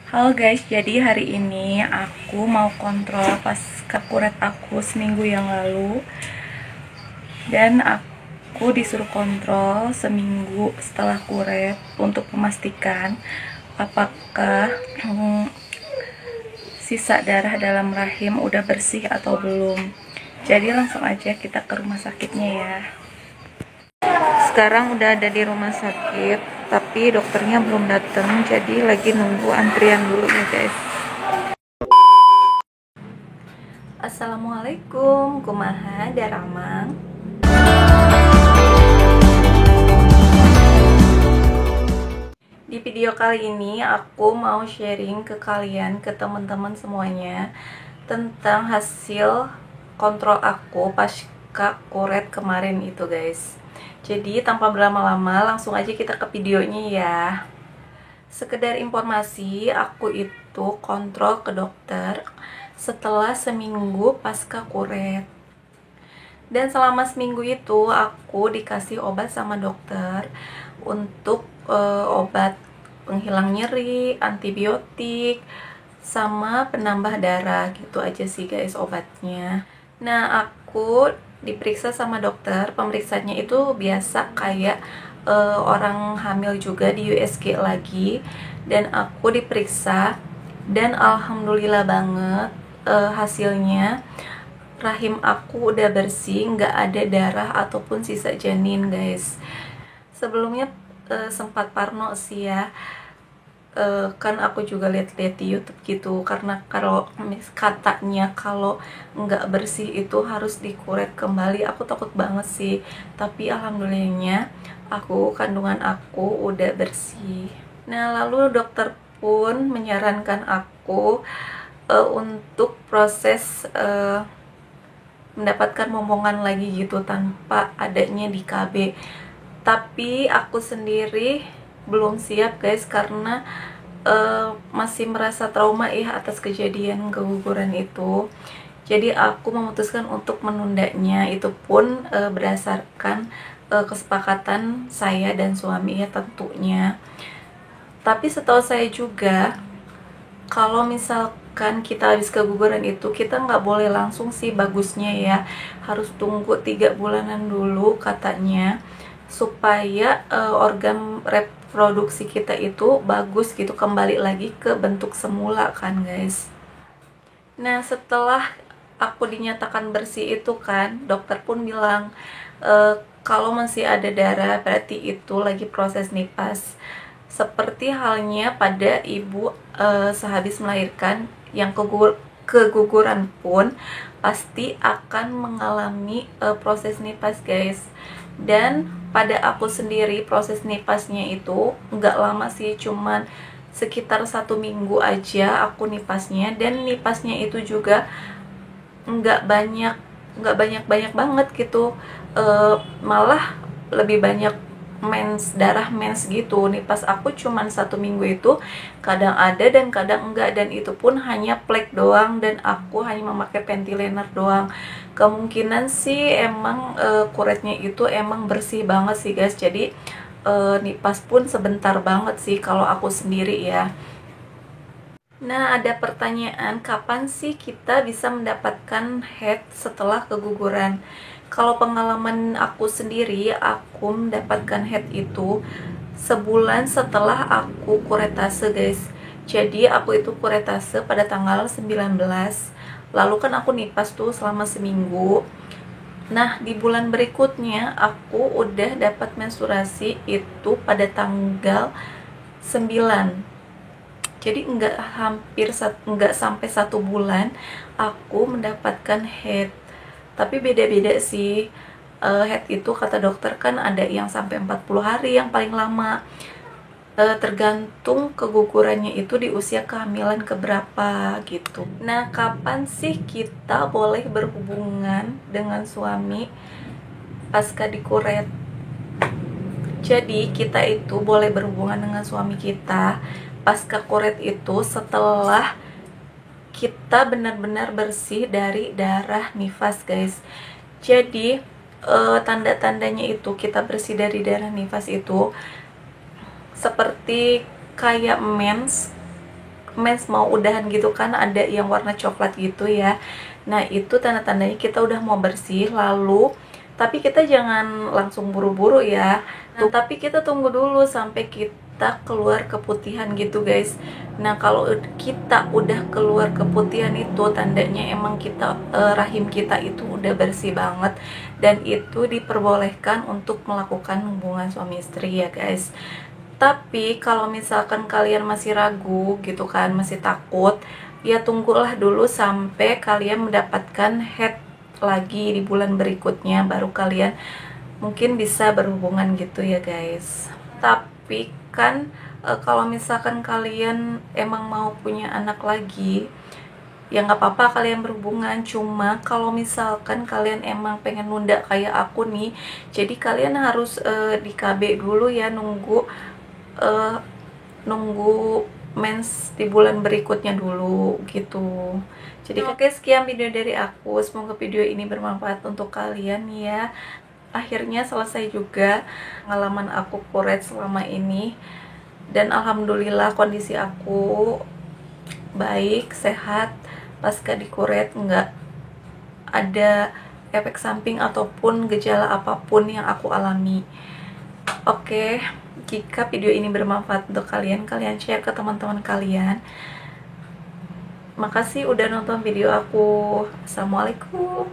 Halo guys, jadi hari ini aku mau kontrol pas kuret aku seminggu yang lalu. Dan aku disuruh kontrol seminggu setelah kuret untuk memastikan apakah sisa darah dalam rahim udah bersih atau belum. Jadi langsung aja kita ke rumah sakitnya ya. Sekarang udah ada di rumah sakit, tapi dokternya belum datang, jadi lagi nunggu antrian dulu ya guys. Assalamualaikum, kumaha daramang. Di video kali ini aku mau sharing ke kalian, ke teman-teman semuanya, tentang hasil kontrol aku pasca kuret kemarin itu guys. Jadi tanpa berlama-lama langsung aja kita ke videonya ya. Sekedar informasi, aku itu kontrol ke dokter setelah seminggu pasca kuret. Dan selama seminggu itu aku dikasih obat sama dokter untuk obat penghilang nyeri, antibiotik, sama penambah darah, gitu aja sih guys obatnya. Nah, aku diperiksa sama dokter, pemeriksaannya itu biasa kayak orang hamil juga di USG lagi. Dan aku diperiksa dan alhamdulillah banget hasilnya rahim aku udah bersih, nggak ada darah ataupun sisa janin guys. Sebelumnya sempat parno sih ya, kan aku juga lihat-lihat di YouTube gitu, karena kalau katanya kalau nggak bersih itu harus dikuret kembali. Aku takut banget sih, tapi alhamdulillahnya kandungan aku udah bersih. Nah, lalu dokter pun menyarankan aku untuk proses mendapatkan momongan lagi gitu tanpa adanya di KB. Tapi aku sendiri belum siap guys, karena masih merasa trauma ya atas kejadian keguguran itu. Jadi aku memutuskan untuk menundanya, itu pun berdasarkan kesepakatan saya dan suami ya tentunya. Tapi setahu saya juga, kalau misalkan kita habis keguguran itu, kita nggak boleh langsung sih bagusnya ya, harus tunggu 3 bulanan dulu katanya, supaya organ reproduksi kita itu bagus gitu, kembali lagi ke bentuk semula kan guys. Nah, setelah aku dinyatakan bersih itu kan, dokter pun bilang kalau masih ada darah berarti itu lagi proses nipas. Seperti halnya pada ibu sehabis melahirkan yang keguguran pun pasti akan mengalami proses nipas guys. Dan pada aku sendiri proses nipasnya itu nggak lama sih, cuman sekitar 1 minggu aja aku nipasnya. Dan nipasnya itu juga nggak banyak banget gitu, malah lebih banyak darah mens gitu. Nipas aku cuman 1 minggu itu kadang ada dan kadang enggak, dan itu pun hanya plek doang, dan aku hanya memakai pentiliner doang. Kemungkinan sih emang kuretnya itu emang bersih banget sih guys, jadi nipas pun sebentar banget sih kalau aku sendiri ya. Nah, ada pertanyaan, kapan sih kita bisa mendapatkan head setelah keguguran? Kalau pengalaman aku sendiri, aku mendapatkan head itu sebulan setelah aku kuretase guys. Jadi aku itu kuretase pada tanggal 19, lalu kan aku nipas tuh selama seminggu. Nah, di bulan berikutnya aku udah dapat menstruasi itu pada tanggal 9. Jadi nggak sampai 1 bulan aku mendapatkan head. Tapi beda-beda sih. Head itu kata dokter kan ada yang sampai 40 hari yang paling lama. Tergantung kegugurannya itu di usia kehamilan keberapa gitu. Nah, kapan sih kita boleh berhubungan dengan suami pasca dikuret? Jadi kita itu boleh berhubungan dengan suami kita pasca kuret itu setelah kita benar-benar bersih dari darah nifas guys. Jadi tanda-tandanya itu kita bersih dari darah nifas itu seperti kayak mens, mens mau udahan gitu kan, ada yang warna coklat gitu ya. Nah itu tanda-tandanya kita udah mau bersih. Lalu tapi kita jangan langsung buru-buru ya. Nah, tapi kita tunggu dulu sampai kita keluar keputihan gitu guys. Nah kalau kita udah keluar keputihan itu tandanya emang kita rahim kita itu udah bersih banget, dan itu diperbolehkan untuk melakukan hubungan suami istri ya guys. Tapi kalau misalkan kalian masih ragu gitu kan, masih takut, ya tunggulah dulu sampai kalian mendapatkan head lagi di bulan berikutnya, baru kalian mungkin bisa berhubungan gitu ya guys. Tapi kan kalau misalkan kalian emang mau punya anak lagi, ya nggak apa-apa kalian berhubungan. Cuma kalau misalkan kalian emang pengen nunda kayak aku nih, jadi kalian harus di KB dulu ya, nunggu mens di bulan berikutnya dulu gitu. Jadi oke, sekian video dari aku, semoga video ini bermanfaat untuk kalian ya. Akhirnya selesai juga pengalaman aku kuret selama ini, dan alhamdulillah kondisi aku baik, sehat pasca dikuret, nggak ada efek samping ataupun gejala apapun yang aku alami. Oke, jika video ini bermanfaat untuk kalian, kalian share ke teman-teman kalian. Makasih udah nonton video aku. Assalamualaikum.